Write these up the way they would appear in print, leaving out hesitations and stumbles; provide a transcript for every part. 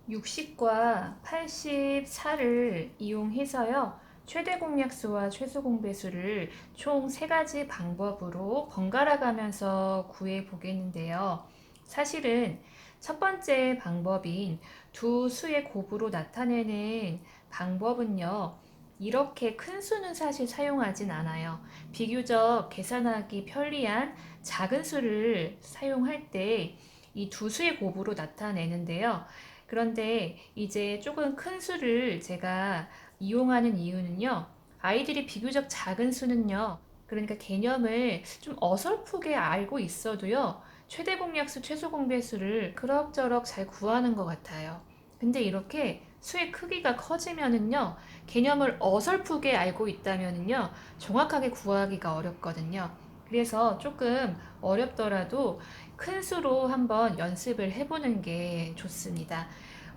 60과 84를 이용해서요. 최대 공약수와 최소 공배수를 총 3가지 방법으로 번갈아 가면서 구해 보겠는데요. 사실은 첫 번째 방법인 두 수의 곱으로 나타내는 방법은요. 이렇게 큰 수는 사실 사용하진 않아요. 비교적 계산하기 편리한 작은 수를 사용할 때 이 두 수의 곱으로 나타내는데요. 그런데 이제 조금 큰 수를 제가 이용하는 이유는요. 아이들이 비교적 작은 수는요. 그러니까 개념을 좀 어설프게 알고 있어도요. 최대 공약수, 최소 공배수를 그럭저럭 잘 구하는 것 같아요. 근데 이렇게 수의 크기가 커지면은요. 개념을 어설프게 알고 있다면은요. 정확하게 구하기가 어렵거든요. 그래서 조금 어렵더라도 큰 수로 한번 연습을 해보는 게 좋습니다.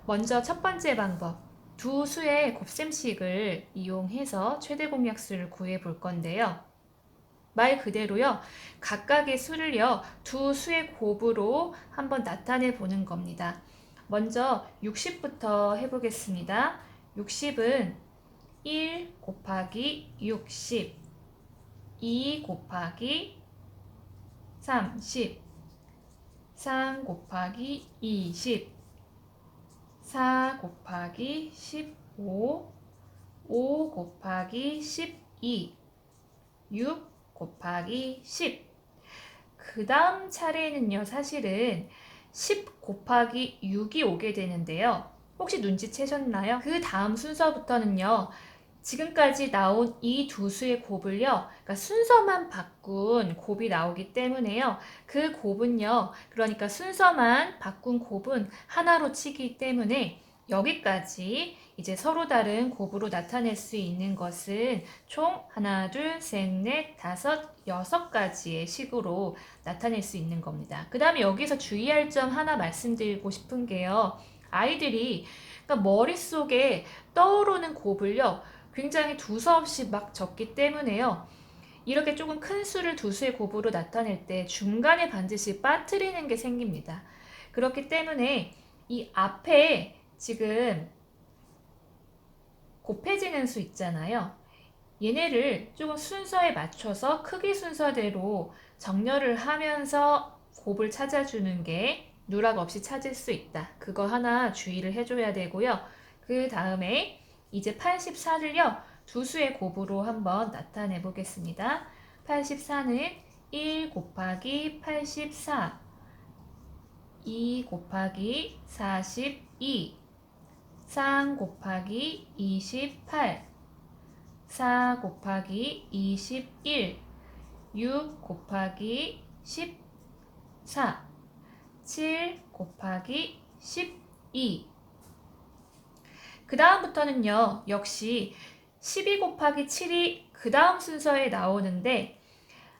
먼저 첫 번째 방법, 두 수의 곱셈식을 이용해서 최대 공약수를 구해 볼 건데요. 말 그대로요, 각각의 수를요, 두 수의 곱으로 한번 나타내 보는 겁니다. 먼저 60부터 해보겠습니다. 60은 1 곱하기 60, 2 곱하기 30, 3 곱하기 20, 4 곱하기 15, 5 곱하기 12, 6 곱하기 10. 그 다음 차례는요, 사실은 10 곱하기 6이 오게 되는데요. 혹시 눈치채셨나요? 그 다음 순서부터는요, 지금까지 나온 이 두 수의 곱을요, 그러니까 순서만 바꾼 곱이 나오기 때문에요. 그 곱은요, 그러니까 순서만 바꾼 곱은 하나로 치기 때문에 여기까지 이제 서로 다른 곱으로 나타낼 수 있는 것은 총 하나, 둘, 셋, 넷, 다섯, 6가지의 식으로 나타낼 수 있는 겁니다. 그 다음에 여기서 주의할 점 하나 말씀드리고 싶은 게요. 아이들이 그러니까 머릿속에 떠오르는 곱을요, 굉장히 두서없이 막 적기 때문에요. 이렇게 조금 큰 수를 두 수의 곱으로 나타낼 때 중간에 반드시 빠뜨리는 게 생깁니다. 그렇기 때문에 이 앞에 지금 곱해지는 수 있잖아요. 얘네를 조금 순서에 맞춰서 크기 순서대로 정렬을 하면서 곱을 찾아주는 게 누락 없이 찾을 수 있다. 그거 하나 주의를 해줘야 되고요. 그 다음에 이제 84를요. 두 수의 곱으로 한번 나타내 보겠습니다. 84는 1 곱하기 84, 2 곱하기 42, 3 곱하기 28, 4 곱하기 21, 6 곱하기 14, 7 곱하기 12. 그 다음부터는요, 역시 12 곱하기 7이 그 다음 순서에 나오는데,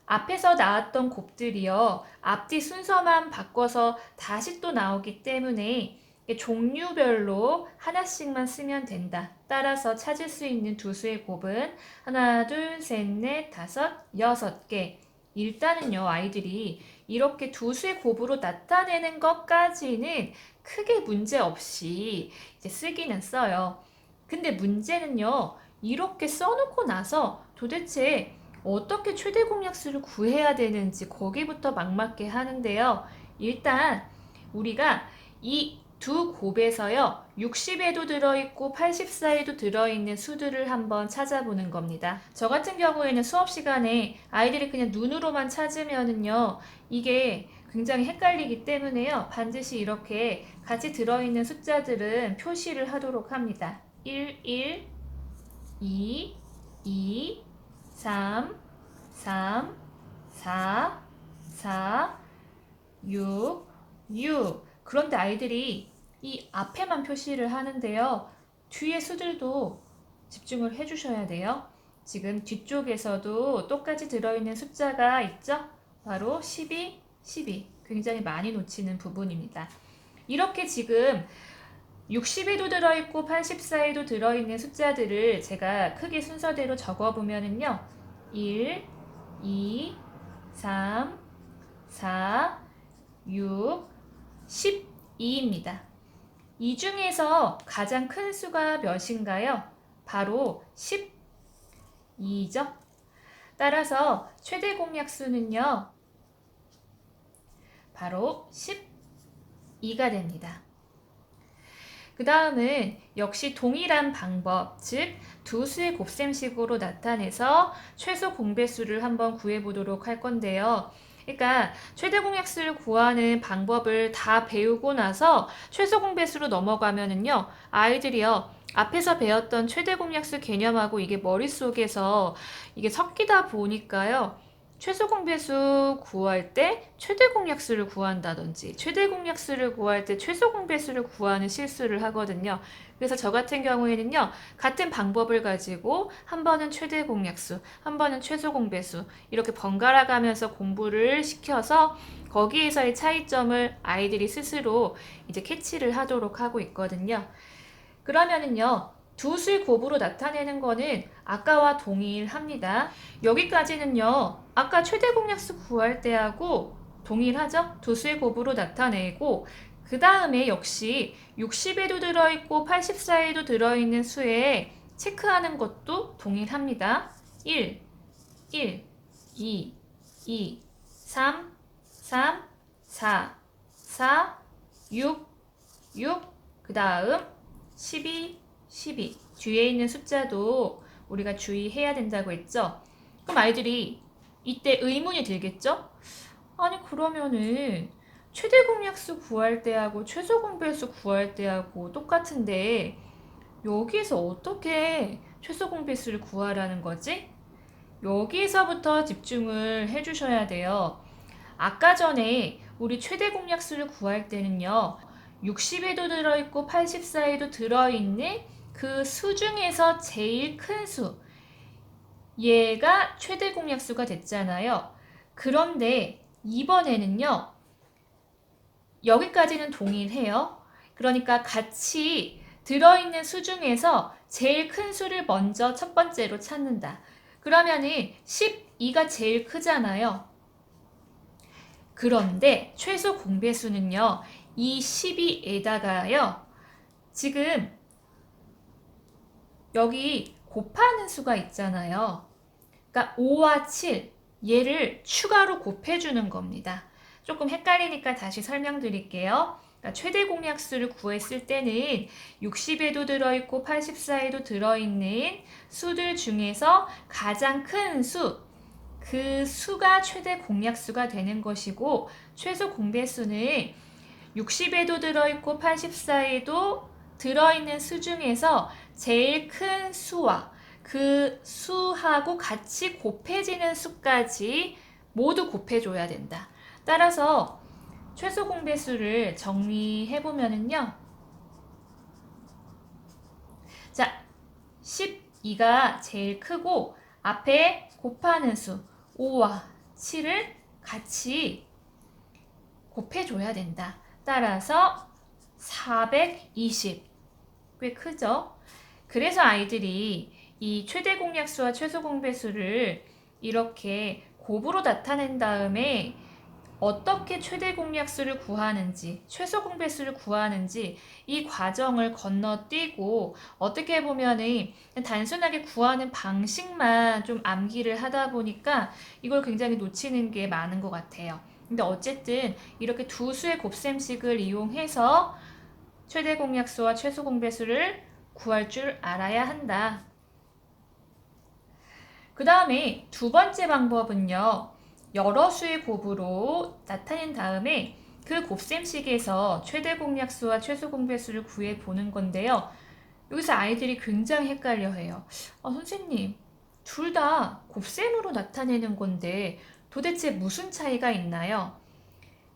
앞에서 나왔던 곱들이요, 앞뒤 순서만 바꿔서 다시 또 나오기 때문에 종류별로 하나씩만 쓰면 된다. 따라서 찾을 수 있는 두 수의 곱은 하나, 둘, 셋, 넷, 다섯, 6개. 일단은요, 아이들이 이렇게 두 수의 곱으로 나타내는 것까지는 크게 문제 없이 이제 쓰기는 써요. 근데 문제는요, 이렇게 써놓고 나서 도대체 어떻게 최대 공약수를 구해야 되는지 거기부터 막막해 하는데요. 일단 우리가 이 두 곱에서요, 60에도 들어있고 84에도 들어있는 수들을 한번 찾아보는 겁니다. 저 같은 경우에는 수업 시간에 아이들이 그냥 눈으로만 찾으면은요, 이게 굉장히 헷갈리기 때문에요. 반드시 이렇게 같이 들어있는 숫자들은 표시를 하도록 합니다. 1, 1, 2, 2, 3, 3, 4, 4, 6, 6. 그런데 아이들이 이 앞에만 표시를 하는데요. 뒤에 수들도 집중을 해주셔야 돼요. 지금 뒤쪽에서도 똑같이 들어있는 숫자가 있죠? 바로 12, 12. 굉장히 많이 놓치는 부분입니다. 이렇게 지금 60에도 들어있고 84에도 들어있는 숫자들을 제가 크기 순서대로 적어보면은요. 1, 2, 3, 4, 6, 12입니다. 이 중에서 가장 큰 수가 몇인가요? 바로 12죠. 따라서 최대 공약수는요, 바로 12가 됩니다. 그 다음은 역시 동일한 방법, 즉 두 수의 곱셈식으로 나타내서 최소 공배수를 한번 구해보도록 할 건데요. 그러니까 최대 공약수를 구하는 방법을 다 배우고 나서 최소 공배수로 넘어가면은요, 아이들이요, 앞에서 배웠던 최대 공약수 개념하고 이게 머릿속에서 이게 섞이다 보니까요, 최소 공배수 구할 때 최대 공약수를 구한다든지 최대 공약수를 구할 때 최소 공배수를 구하는 실수를 하거든요. 그래서 저 같은 경우에는요, 같은 방법을 가지고 한 번은 최대 공약수, 한 번은 최소 공배수 이렇게 번갈아 가면서 공부를 시켜서 거기에서의 차이점을 아이들이 스스로 이제 캐치를 하도록 하고 있거든요. 그러면은요, 두 수의 곱으로 나타내는 거는 아까와 동일합니다. 여기까지는요, 아까 최대 공약수 구할 때하고 동일하죠? 두 수의 곱으로 나타내고, 그 다음에 역시 60에도 들어있고 84에도 들어있는 수에 체크하는 것도 동일합니다. 1, 1, 2, 2, 3, 3, 4, 4, 6, 6, 그 다음 12, 12. 뒤에 있는 숫자도 우리가 주의해야 된다고 했죠? 그럼 아이들이 이때 의문이 들겠죠? 아니, 그러면은 최대 공약수 구할 때하고 최소 공배수 구할 때하고 똑같은데 여기에서 어떻게 최소 공배수를 구하라는 거지? 여기에서부터 집중을 해주셔야 돼요. 아까 전에 우리 최대 공약수를 구할 때는요, 60에도 들어있고 84에도 들어있는 그 수 중에서 제일 큰 수, 얘가 최대 공약수가 됐잖아요. 그런데 이번에는요, 여기까지는 동일해요. 그러니까 같이 들어있는 수 중에서 제일 큰 수를 먼저 첫 번째로 찾는다. 그러면은 12가 제일 크잖아요. 그런데 최소 공배수는요, 이 12에다가요, 지금 여기 곱하는 수가 있잖아요. 그러니까 5와 7, 얘를 추가로 곱해주는 겁니다. 조금 헷갈리니까 다시 설명드릴게요. 그러니까 최대 공약수를 구했을 때는 60에도 들어있고 84에도 들어있는 수들 중에서 가장 큰 수, 그 수가 최대 공약수가 되는 것이고, 최소 공배수는 60에도 들어있고 84에도 들어있는 수 중에서 제일 큰 수와 그 수하고 같이 곱해지는 수까지 모두 곱해줘야 된다. 따라서 최소 공배수를 정리해보면은요, 자, 12가 제일 크고 앞에 곱하는 수 5와 7을 같이 곱해줘야 된다. 따라서 420. 꽤 크죠? 그래서 아이들이 이 최대 공약수와 최소 공배수를 이렇게 곱으로 나타낸 다음에 어떻게 최대 공약수를 구하는지, 최소 공배수를 구하는지 이 과정을 건너뛰고 어떻게 보면은 단순하게 구하는 방식만 좀 암기를 하다 보니까 이걸 굉장히 놓치는 게 많은 것 같아요. 근데 어쨌든 이렇게 두 수의 곱셈식을 이용해서 최대 공약수와 최소 공배수를 구할 줄 알아야 한다. 그 다음에 두 번째 방법은요, 여러 수의 곱으로 나타낸 다음에 그 곱셈식에서 최대 공약수와 최소 공배수를 구해 보는 건데요. 여기서 아이들이 굉장히 헷갈려 해요. 선생님, 둘 다 곱셈으로 나타내는 건데 도대체 무슨 차이가 있나요?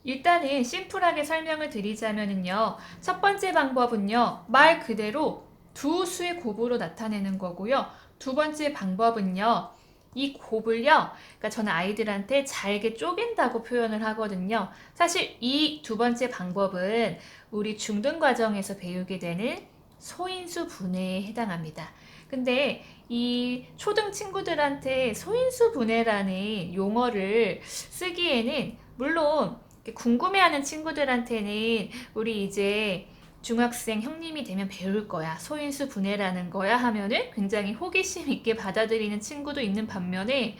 일단은 심플하게 설명을 드리자면요. 첫 번째 방법은요, 말 그대로 두 수의 곱으로 나타내는 거고요. 두 번째 방법은요, 이 곱을요, 그러니까 저는 아이들한테 잘게 쪼갠다고 표현을 하거든요. 사실 이 두 번째 방법은 우리 중등 과정에서 배우게 되는 소인수 분해에 해당합니다. 근데 이 초등 친구들한테 소인수 분해라는 용어를 쓰기에는 물론 궁금해하는 친구들한테는 우리 이제 중학생 형님이 되면 배울 거야. 소인수 분해라는 거야 하면은 굉장히 호기심 있게 받아들이는 친구도 있는 반면에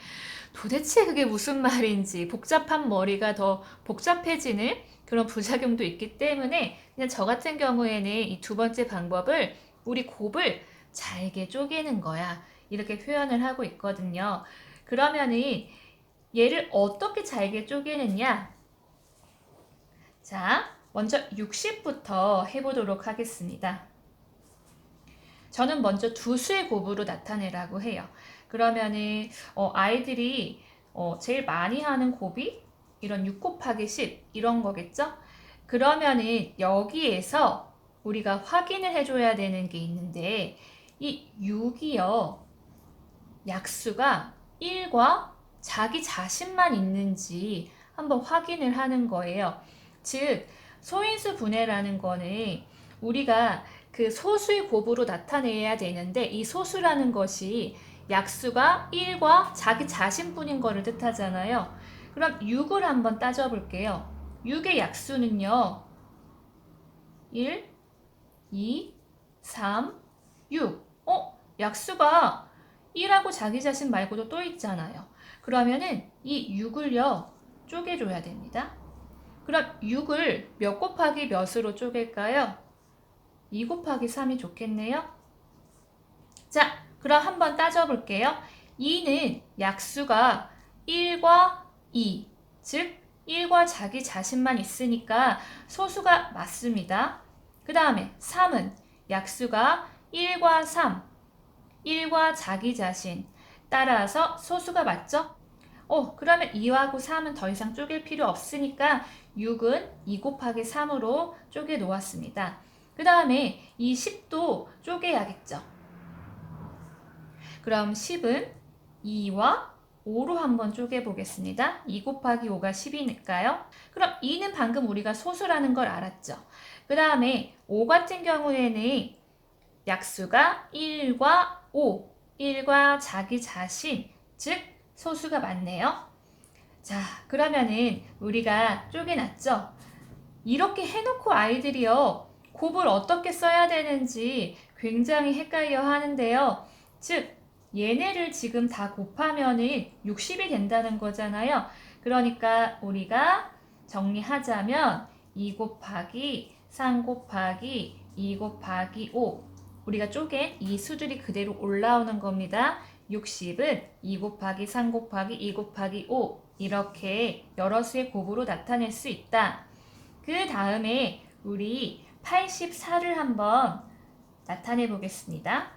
도대체 그게 무슨 말인지 복잡한 머리가 더 복잡해지는 그런 부작용도 있기 때문에 그냥 저 같은 경우에는 이 두 번째 방법을 우리 곱을 잘게 쪼개는 거야. 이렇게 표현을 하고 있거든요. 그러면은 얘를 어떻게 잘게 쪼개느냐? 자, 먼저 60부터 해보도록 하겠습니다. 저는 먼저 두 수의 곱으로 나타내라고 해요. 그러면은 아이들이 제일 많이 하는 곱이 이런 6 곱하기 10 이런 거겠죠? 그러면은 여기에서 우리가 확인을 해줘야 되는 게 있는데 이 6이요. 약수가 1과 자기 자신만 있는지 한번 확인을 하는 거예요. 즉 소인수 분해라는 거는 우리가 그 소수의 곱으로 나타내야 되는데 이 소수라는 것이 약수가 1과 자기 자신뿐인 거를 뜻하잖아요. 그럼 6을 한번 따져볼게요. 6의 약수는요. 1, 2, 3, 6. 약수가 1하고 자기 자신 말고도 또 있잖아요. 그러면은 이 6을요. 쪼개줘야 됩니다. 그럼 6을 몇 곱하기 몇으로 쪼갤까요? 2 곱하기 3이 좋겠네요. 자, 그럼 한번 따져볼게요. 2는 약수가 1과 2, 즉 1과 자기 자신만 있으니까 소수가 맞습니다. 그 다음에 3은 약수가 1과 3, 1과 자기 자신, 따라서 소수가 맞죠? 그러면 2하고 3은 더 이상 쪼갤 필요 없으니까 6은 2 곱하기 3으로 쪼개 놓았습니다. 그 다음에 이 10도 쪼개야겠죠. 그럼 10은 2와 5로 한번 쪼개 보겠습니다. 2 곱하기 5가 10이니까요. 그럼 2는 방금 우리가 소수라는 걸 알았죠. 그 다음에 5 같은 경우에는 약수가 1과 5, 1과 자기 자신, 즉 소수가 맞네요. 자, 그러면은 우리가 쪼개놨죠? 이렇게 해놓고 아이들이요, 곱을 어떻게 써야 되는지 굉장히 헷갈려 하는데요. 즉, 얘네를 지금 다 곱하면은 60이 된다는 거잖아요. 그러니까 우리가 정리하자면 2 곱하기 3 곱하기 2 곱하기 5. 우리가 쪼갠 이 수들이 그대로 올라오는 겁니다. 60은 2 곱하기 3 곱하기 2 곱하기 5 이렇게 여러 수의 곱으로 나타낼 수 있다. 그 다음에 우리 84를 한번 나타내 보겠습니다.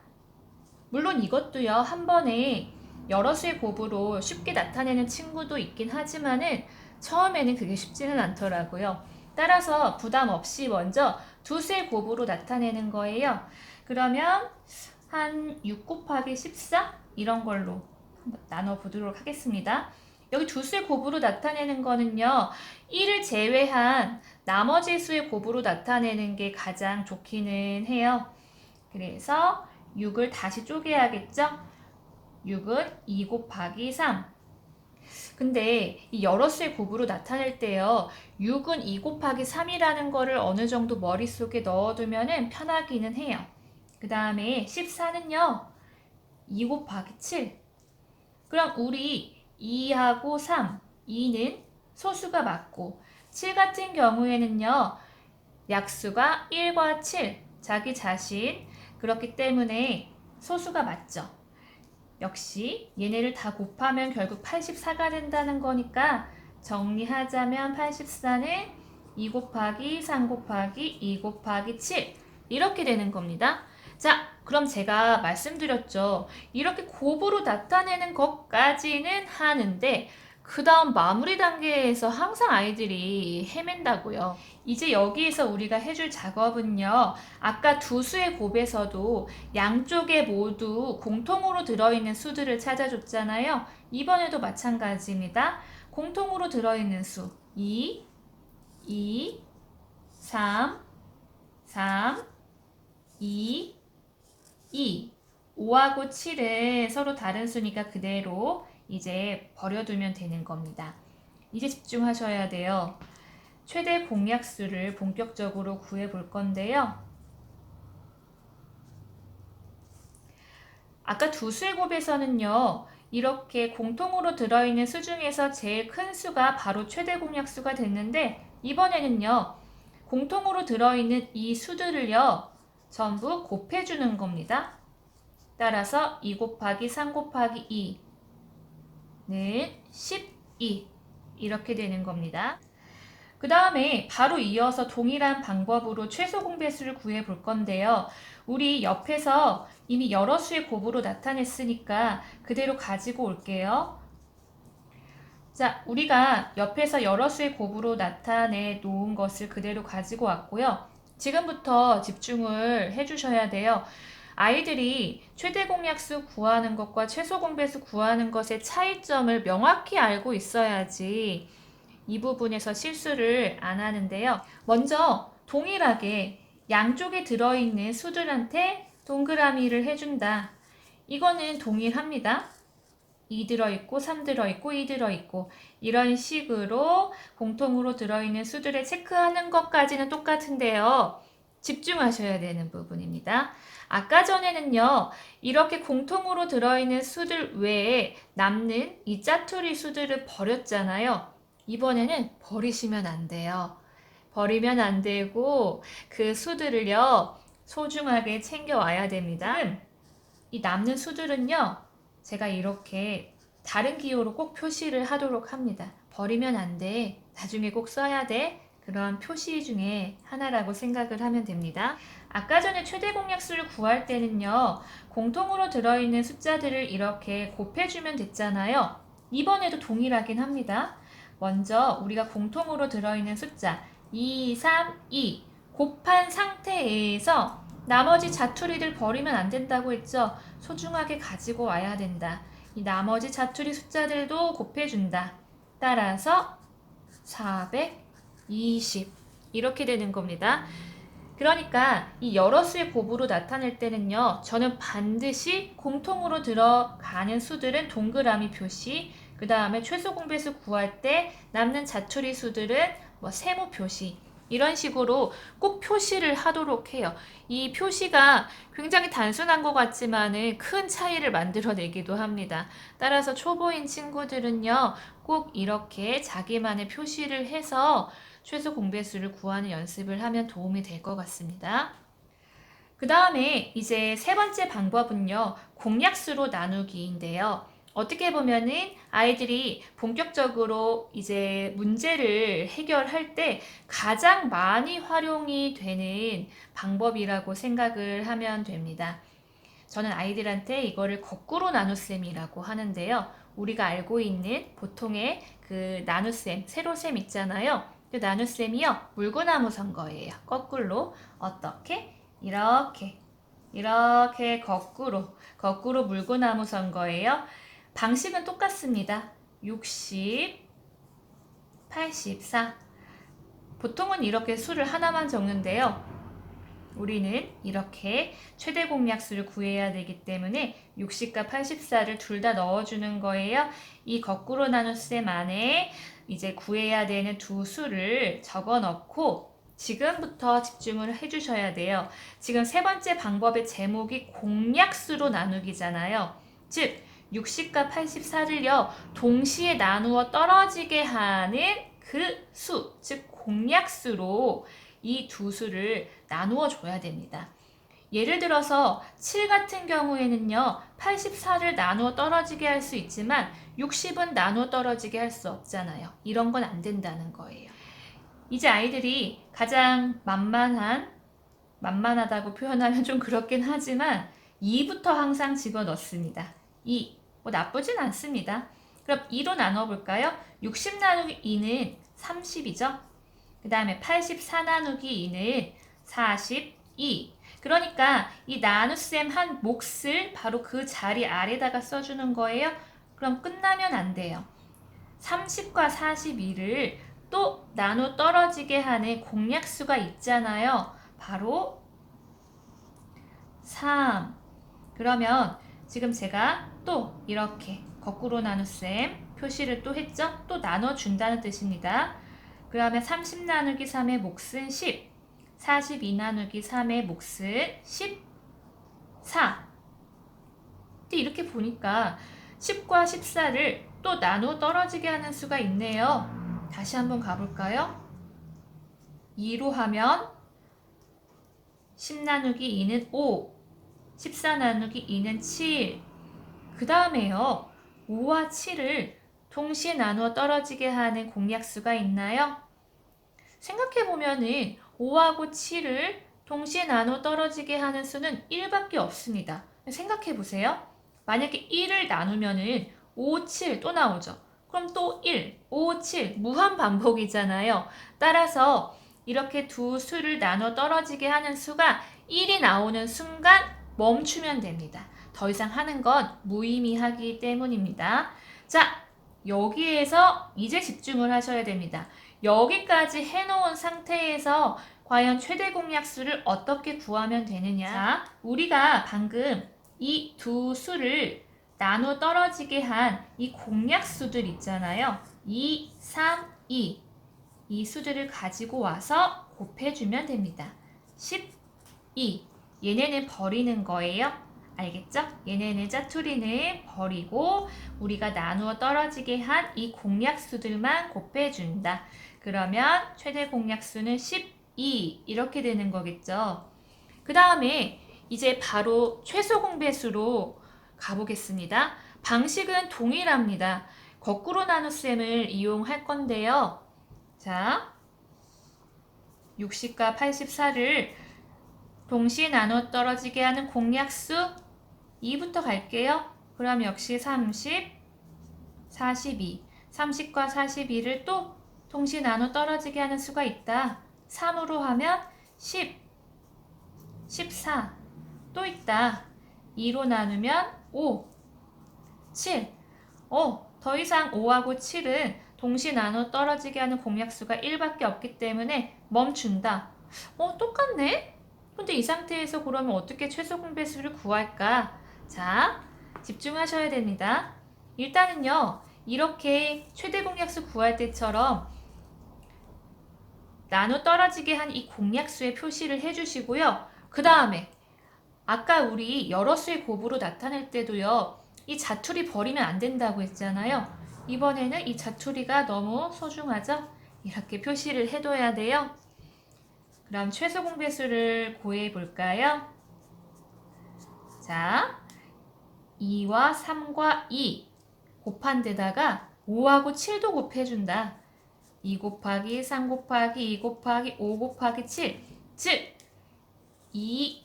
물론 이것도요, 한 번에 여러 수의 곱으로 쉽게 나타내는 친구도 있긴 하지만은 처음에는 그게 쉽지는 않더라고요. 따라서 부담 없이 먼저 두 수의 곱으로 나타내는 거예요. 그러면 한 6 곱하기 14? 이런 걸로 한번 나눠보도록 하겠습니다. 여기 두 수의 곱으로 나타내는 거는요, 1을 제외한 나머지 수의 곱으로 나타내는 게 가장 좋기는 해요. 그래서 6을 다시 쪼개야겠죠? 6은 2 곱하기 3. 근데 이 여러 수의 곱으로 나타낼 때요, 6은 2 곱하기 3이라는 거를 어느 정도 머릿속에 넣어두면 편하기는 해요. 그 다음에 14는요, 2 곱하기 7. 그럼 우리 2하고 3, 2는 소수가 맞고 7 같은 경우에는요, 약수가 1과 7, 자기 자신, 그렇기 때문에 소수가 맞죠. 역시 얘네를 다 곱하면 결국 84가 된다는 거니까 정리하자면 84는 2 곱하기 3 곱하기 2 곱하기 7 이렇게 되는 겁니다. 자, 그럼 제가 말씀드렸죠. 이렇게 곱으로 나타내는 것까지는 하는데 그 다음 마무리 단계에서 항상 아이들이 헤맨다고요. 이제 여기에서 우리가 해줄 작업은요. 아까 두 수의 곱에서도 양쪽에 모두 공통으로 들어있는 수들을 찾아줬잖아요. 이번에도 마찬가지입니다. 공통으로 들어있는 수 2, 2, 3, 3, 2, 2, 5하고 7은 서로 다른 수니까 그대로 이제 버려두면 되는 겁니다. 이제 집중하셔야 돼요. 최대 공약수를 본격적으로 구해 볼 건데요. 아까 두 수의 곱에서는요, 이렇게 공통으로 들어있는 수 중에서 제일 큰 수가 바로 최대 공약수가 됐는데, 이번에는요, 공통으로 들어있는 이 수들을요, 전부 곱해주는 겁니다. 따라서 2 곱하기 3 곱하기 2는 12 이렇게 되는 겁니다. 그 다음에 바로 이어서 동일한 방법으로 최소 공배수를 구해 볼 건데요. 우리 옆에서 이미 여러 수의 곱으로 나타냈으니까 그대로 가지고 올게요. 자, 우리가 옆에서 여러 수의 곱으로 나타내 놓은 것을 그대로 가지고 왔고요. 지금부터 집중을 해주셔야 돼요. 아이들이 최대 공약수 구하는 것과 최소 공배수 구하는 것의 차이점을 명확히 알고 있어야지 이 부분에서 실수를 안 하는데요. 먼저 동일하게 양쪽에 들어있는 수들한테 동그라미를 해준다. 이거는 동일합니다. 2 들어있고 3 들어있고 2 들어있고 이런 식으로 공통으로 들어있는 수들을 체크하는 것까지는 똑같은데요. 집중하셔야 되는 부분입니다. 아까 전에는요, 이렇게 공통으로 들어있는 수들 외에 남는 이 짜투리 수들을 버렸잖아요. 이번에는 버리시면 안 돼요. 버리면 안 되고 그 수들을요, 소중하게 챙겨와야 됩니다. 이 남는 수들은요, 제가 이렇게 다른 기호로 꼭 표시를 하도록 합니다. 버리면 안 돼. 나중에 꼭 써야 돼. 그런 표시 중에 하나라고 생각을 하면 됩니다. 아까 전에 최대 공약수를 구할 때는요, 공통으로 들어있는 숫자들을 이렇게 곱해주면 됐잖아요. 이번에도 동일하긴 합니다. 먼저 우리가 공통으로 들어있는 숫자 2, 3, 2 곱한 상태에서 나머지 자투리들 버리면 안 된다고 했죠. 소중하게 가지고 와야 된다. 이 나머지 자투리 숫자들도 곱해준다. 따라서 420 이렇게 되는 겁니다. 그러니까 이 여러 수의 곱으로 나타낼 때는요, 저는 반드시 공통으로 들어가는 수들은 동그라미 표시, 그 다음에 최소 공배수 구할 때 남는 자투리 수들은 세모 표시, 이런 식으로 꼭 표시를 하도록 해요. 이 표시가 굉장히 단순한 것 같지만은 큰 차이를 만들어내기도 합니다. 따라서 초보인 친구들은요, 꼭 이렇게 자기만의 표시를 해서 최소 공배수를 구하는 연습을 하면 도움이 될 것 같습니다. 그 다음에 이제 세 번째 방법은요, 공약수로 나누기인데요. 어떻게 보면은 아이들이 본격적으로 이제 문제를 해결할 때 가장 많이 활용이 되는 방법이라고 생각을 하면 됩니다. 저는 아이들한테 이거를 거꾸로 나눗셈이라고 하는데요. 우리가 알고 있는 보통의 그 나눗셈, 세로셈 있잖아요. 그 나눗셈이요, 물구나무 선거예요. 거꾸로 어떻게? 이렇게 거꾸로 물구나무 선거예요. 방식은 똑같습니다. 60, 84. 보통은 이렇게 수를 하나만 적는데요. 우리는 이렇게 최대 공약수를 구해야 되기 때문에 60과 84를 둘 다 넣어주는 거예요. 이 거꾸로 나눗셈 안에 이제 구해야 되는 두 수를 적어 넣고 지금부터 집중을 해주셔야 돼요. 지금 세 번째 방법의 제목이 공약수로 나누기잖아요. 즉 60과 84를요, 동시에 나누어 떨어지게 하는 그 수, 즉 공약수로 이 두 수를 나누어 줘야 됩니다. 예를 들어서 7 같은 경우에는요, 84를 나누어 떨어지게 할 수 있지만 60은 나누어 떨어지게 할 수 없잖아요. 이런 건 안 된다는 거예요. 이제 아이들이 가장 만만하다고 표현하면 좀 그렇긴 하지만 2부터 항상 집어넣습니다. 2, 나쁘진 않습니다. 그럼 2로 나눠볼까요? 60 나누기 2는 30이죠. 그 다음에 84 나누기 2는 42. 그러니까 이 나눗셈 한 몫을 바로 그 자리 아래다가 써주는 거예요. 그럼 끝나면 안 돼요. 30과 42를 또 나눠 떨어지게 하는 공약수가 있잖아요. 바로 3. 그러면 지금 제가 또 이렇게 거꾸로 나눗셈 표시를 또 했죠? 또 나눠준다는 뜻입니다. 그러면 30 나누기 3의 몫은 10, 42 나누기 3의 몫은 14. 근데 이렇게 보니까 10과 14를 또 나누어 떨어지게 하는 수가 있네요. 다시 한번 가볼까요? 2로 하면 10 나누기 2는 5, 14 나누기 2는 7. 그 다음에요. 5와 7을 동시에 나누어 떨어지게 하는 공약수가 있나요? 생각해보면은 5하고 7을 동시에 나누어 떨어지게 하는 수는 1밖에 없습니다. 생각해보세요. 만약에 1을 나누면은 5, 7 또 나오죠. 그럼 또 1, 5, 7 무한 반복이잖아요. 따라서 이렇게 두 수를 나눠 떨어지게 하는 수가 1이 나오는 순간 멈추면 됩니다. 더 이상 하는 건 무의미하기 때문입니다. 자, 여기에서 이제 집중을 하셔야 됩니다. 여기까지 해놓은 상태에서 과연 최대 공약수를 어떻게 구하면 되느냐? 자, 우리가 방금 이 두 수를 나눠 떨어지게 한 이 공약수들 있잖아요. 2, 3, 2. 이 수들을 가지고 와서 곱해주면 됩니다. 12. 얘네는 버리는 거예요. 알겠죠? 얘네는 짜투리는 버리고 우리가 나누어 떨어지게 한 이 공약수들만 곱해준다. 그러면 최대 공약수는 12 이렇게 되는 거겠죠. 그 다음에 이제 바로 최소 공배수로 가보겠습니다. 방식은 동일합니다. 거꾸로 나눗셈을 이용할 건데요. 자, 60과 84를 동시에 나눠 떨어지게 하는 공약수 2부터 갈게요. 그럼 역시 30, 42, 30과 42를 또 동시에 나눠 떨어지게 하는 수가 있다. 3으로 하면 10, 14, 또 있다. 2로 나누면 5, 7. 더 이상 5하고 7은 동시에 나눠 떨어지게 하는 공약수가 1밖에 없기 때문에 멈춘다. 똑같네? 근데 이 상태에서 그러면 어떻게 최소 공배수를 구할까? 자, 집중하셔야 됩니다. 일단은요, 이렇게 최대 공약수 구할 때처럼 나눠 떨어지게 한 이 공약수의 표시를 해주시고요. 그 다음에 아까 우리 여러 수의 곱으로 나타낼 때도요. 이 자투리 버리면 안 된다고 했잖아요. 이번에는 이 자투리가 너무 소중하죠? 이렇게 표시를 해둬야 돼요. 그럼 최소 공배수를 구해 볼까요? 자, 2와 3과 2 곱한 데다가 5하고 7도 곱해준다. 2 곱하기 3 곱하기 2 곱하기 5 곱하기 7. 즉, 2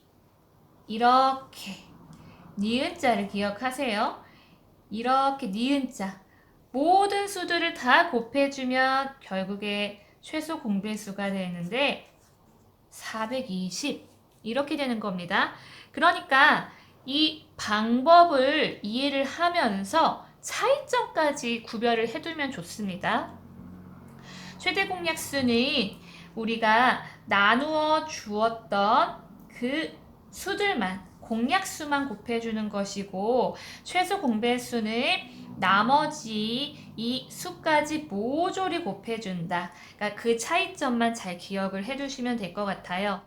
이렇게 니은자를 기억하세요. 이렇게 니은자 모든 수들을 다 곱해주면 결국에 최소 공배수가 되는데 420 이렇게 되는 겁니다. 그러니까 이 방법을 이해를 하면서 차이점까지 구별을 해두면 좋습니다. 최대 공약수는 우리가 나누어 주었던 그 수들만 공약수만 곱해주는 것이고 최소 공배수는 나머지 이 수까지 모조리 곱해준다. 그러니까 그 차이점만 잘 기억을 해두시면 될 것 같아요.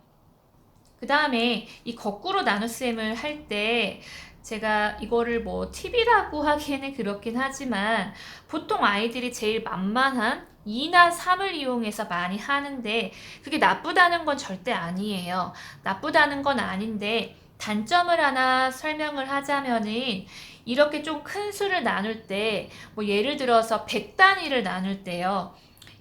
그 다음에 이 거꾸로 나눗셈을 할 때 제가 이거를 뭐 팁이라고 하기에는 그렇긴 하지만 보통 아이들이 제일 만만한 2나 3을 이용해서 많이 하는데 그게 나쁘다는 건 절대 아니에요. 나쁘다는 건 아닌데 단점을 하나 설명을 하자면은 이렇게 좀 큰 수를 나눌 때 뭐 예를 들어서 100단위를 나눌 때요.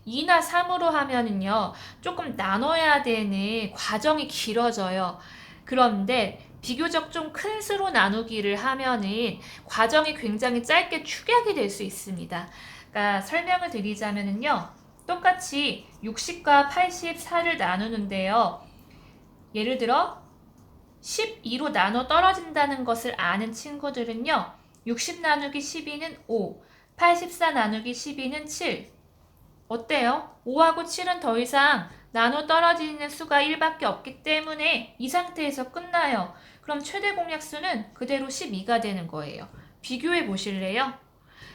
2나 3으로 하면은요. 조금 나눠야 되는 과정이 길어져요. 그런데 비교적 좀 큰 수로 나누기를 하면은 과정이 굉장히 짧게 축약이 될 수 있습니다. 그러니까 설명을 드리자면은요. 똑같이 60과 84를 나누는데요. 예를 들어 12로 나눠 떨어진다는 것을 아는 친구들은요. 60 나누기 12는 5, 84 나누기 12는 7. 어때요? 5하고 7은 더 이상 나눠 떨어지는 수가 1밖에 없기 때문에 이 상태에서 끝나요. 그럼 최대 공약수는 그대로 12가 되는 거예요. 비교해 보실래요?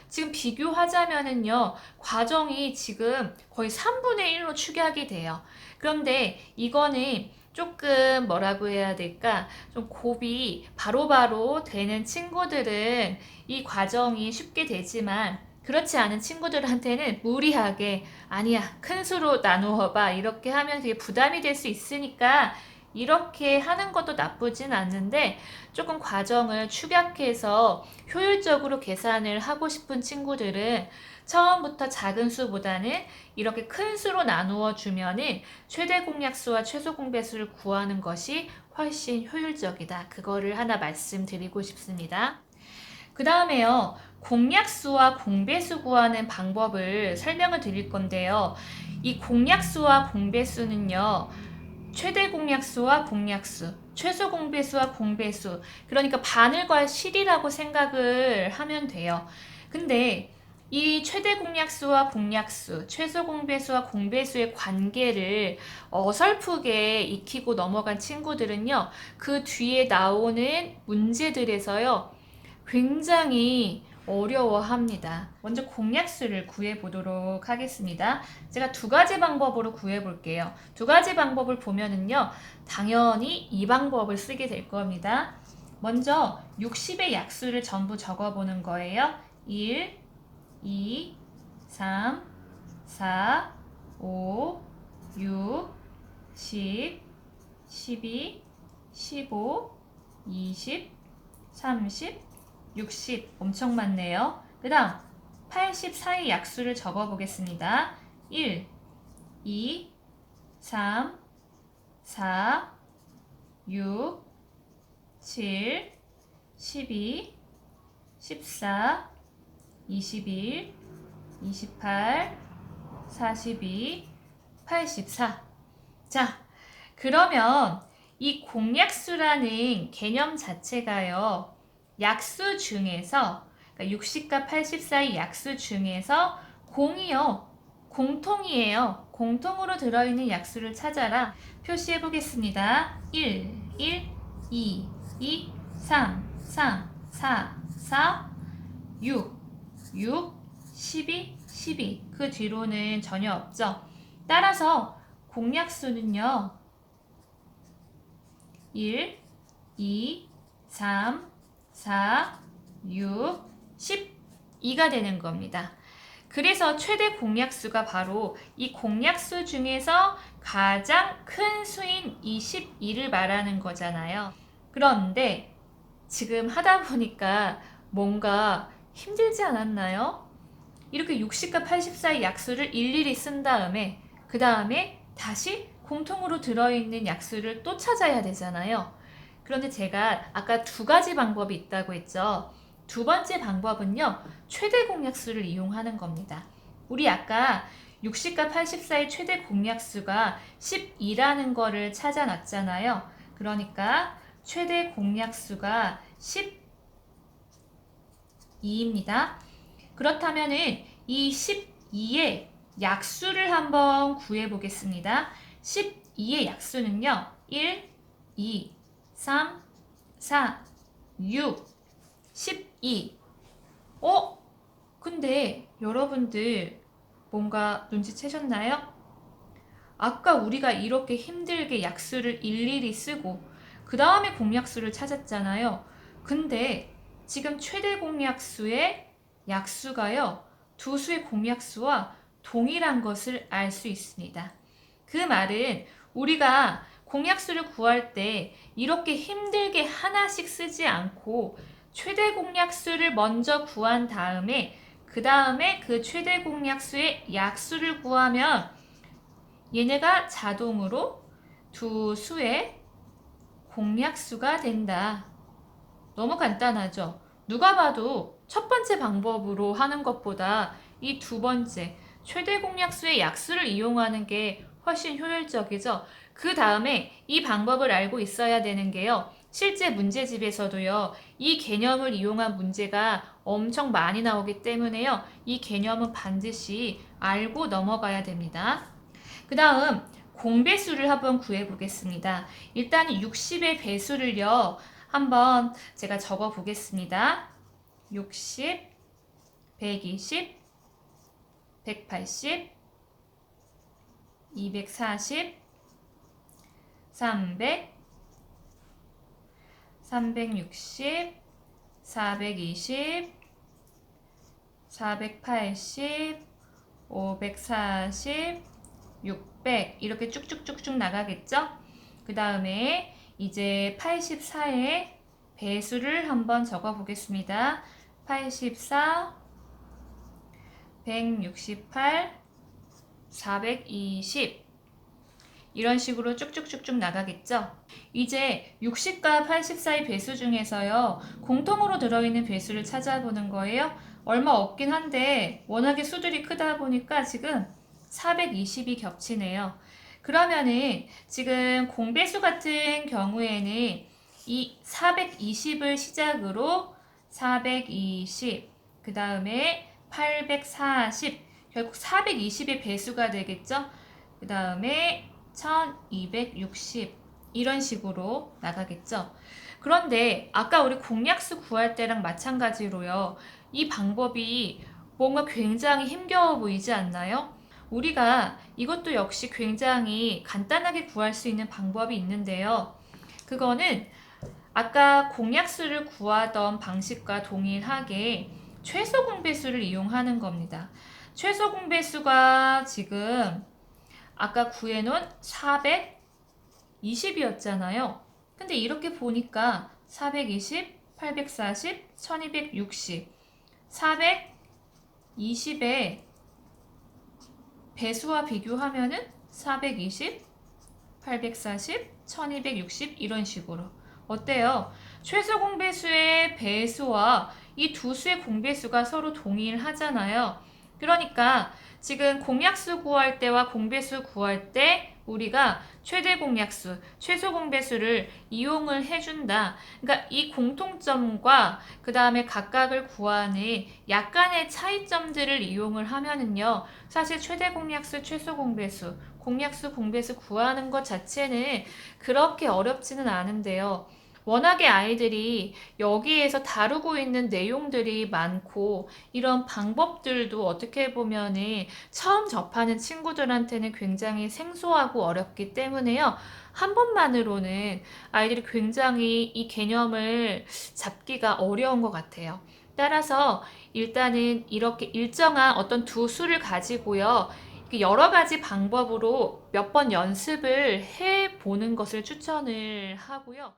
지금 비교하자면은요, 과정이 지금 거의 3분의 1로 축약이 돼요. 그런데 이거는 조금 뭐라고 해야 될까? 좀 곱이 바로바로 되는 친구들은 이 과정이 쉽게 되지만 그렇지 않은 친구들한테는 무리하게 아니야, 큰 수로 나누어 봐. 이렇게 하면 되게 부담이 될 수 있으니까 이렇게 하는 것도 나쁘진 않는데 조금 과정을 축약해서 효율적으로 계산을 하고 싶은 친구들은 처음부터 작은 수보다는 이렇게 큰 수로 나누어 주면은 최대 공약수와 최소 공배수를 구하는 것이 훨씬 효율적이다. 그거를 하나 말씀드리고 싶습니다. 그 다음에요, 공약수와 공배수 구하는 방법을 설명을 드릴 건데요. 이 공약수와 공배수는요, 최대 공약수와 공약수, 최소 공배수와 공배수, 그러니까 바늘과 실이라고 생각을 하면 돼요. 근데 이 최대 공약수와 공약수, 최소 공배수와 공배수의 관계를 어설프게 익히고 넘어간 친구들은요, 그 뒤에 나오는 문제들에서요, 굉장히 어려워합니다. 먼저 공약수를 구해보도록 하겠습니다. 제가 두 가지 방법으로 구해볼게요. 두 가지 방법을 보면은요, 당연히 이 방법을 쓰게 될 겁니다. 먼저 60의 약수를 전부 적어보는 거예요. 1, 2, 3, 4, 5, 6, 10, 12, 15, 20, 30, 60 엄청 많네요. 그 다음 84의 약수를 적어보겠습니다. 1, 2, 3, 4, 6, 7, 12, 14, 21, 28, 42, 84. 자, 그러면 이 공약수라는 개념 자체가요, 약수 중에서, 그러니까 60과 84의 약수 중에서 공이요, 공통이에요. 공통으로 들어있는 약수를 찾아라. 표시해 보겠습니다. 1, 1, 2, 2, 3, 3, 4, 4, 6, 6, 12, 12. 그 뒤로는 전혀 없죠. 따라서 공약수는요, 1, 2, 3, 4, 6, 12가 되는 겁니다. 그래서 최대 공약수가 바로 이 공약수 중에서 가장 큰 수인 22를 말하는 거잖아요. 그런데 지금 하다 보니까 뭔가 힘들지 않았나요? 이렇게 60과 84의 약수를 일일이 쓴 다음에 그 다음에 다시 공통으로 들어있는 약수를 또 찾아야 되잖아요. 그런데 제가 아까 두 가지 방법이 있다고 했죠. 두 번째 방법은요, 최대 공약수를 이용하는 겁니다. 우리 아까 60과 84의 최대 공약수가 12라는 거를 찾아놨잖아요. 그러니까 최대 공약수가 12입니다. 그렇다면은 이 12의 약수를 한번 구해 보겠습니다. 12의 약수는요, 1, 2, 3, 4, 6, 12. 근데 여러분들 뭔가 눈치채셨나요? 아까 우리가 이렇게 힘들게 약수를 일일이 쓰고 그 다음에 공약수를 찾았잖아요. 근데 지금 최대 공약수의 약수가요, 두 수의 공약수와 동일한 것을 알 수 있습니다. 그 말은 우리가 공약수를 구할 때 이렇게 힘들게 하나씩 쓰지 않고 최대 공약수를 먼저 구한 다음에 그 다음에 그 최대 공약수의 약수를 구하면 얘네가 자동으로 두 수의 공약수가 된다. 너무 간단하죠? 누가 봐도 첫 번째 방법으로 하는 것보다 이 두 번째, 최대 공약수의 약수를 이용하는 게 훨씬 효율적이죠? 그 다음에 이 방법을 알고 있어야 되는 게요, 실제 문제집에서도요, 이 개념을 이용한 문제가 엄청 많이 나오기 때문에요, 이 개념은 반드시 알고 넘어가야 됩니다. 그 다음 공배수를 한번 구해 보겠습니다. 일단 60의 배수를요, 한번 제가 적어 보겠습니다. 60 120, 180, 240, 300, 360, 420, 480, 540, 600 이렇게 쭉쭉쭉쭉 나가겠죠? 그 다음에 이제 84의 배수를 한번 적어 보겠습니다. 84, 168, 420 이런 식으로 쭉쭉쭉쭉 나가겠죠? 이제 60과 84의 배수 중에서요, 공통으로 들어있는 배수를 찾아보는 거예요. 얼마 없긴 한데 워낙에 수들이 크다 보니까 지금 420이 겹치네요. 그러면은 지금 공배수 같은 경우에는 이 420을 시작으로 420, 그 다음에 840, 결국 420의 배수가 되겠죠? 그 다음에 1260 이런 식으로 나가겠죠. 그런데 아까 우리 공약수 구할 때랑 마찬가지로요. 이 방법이 뭔가 굉장히 힘겨워 보이지 않나요? 우리가 이것도 역시 굉장히 간단하게 구할 수 있는 방법이 있는데요. 그거는 아까 공약수를 구하던 방식과 동일하게 최소 공배수를 이용하는 겁니다. 최소 공배수가 지금 아까 구해놓은 420이었잖아요. 근데 이렇게 보니까 420, 840, 1260, 420의 배수와 비교하면은 420, 840, 1260 이런 식으로. 어때요? 최소 공배수의 배수와 이 두 수의 공배수가 서로 동일하잖아요. 그러니까 지금 공약수 구할 때와 공배수 구할 때 우리가 최대 공약수, 최소 공배수를 이용을 해준다. 그러니까 이 공통점과 그 다음에 각각을 구하는 약간의 차이점들을 이용을 하면은요. 사실 최대 공약수, 최소 공배수, 공약수, 공배수 구하는 것 자체는 그렇게 어렵지는 않은데요. 워낙에 아이들이 여기에서 다루고 있는 내용들이 많고 이런 방법들도 어떻게 보면은 처음 접하는 친구들한테는 굉장히 생소하고 어렵기 때문에요. 한 번만으로는 아이들이 굉장히 이 개념을 잡기가 어려운 것 같아요. 따라서 일단은 이렇게 일정한 어떤 두 수를 가지고요. 여러 가지 방법으로 몇 번 연습을 해 보는 것을 추천을 하고요.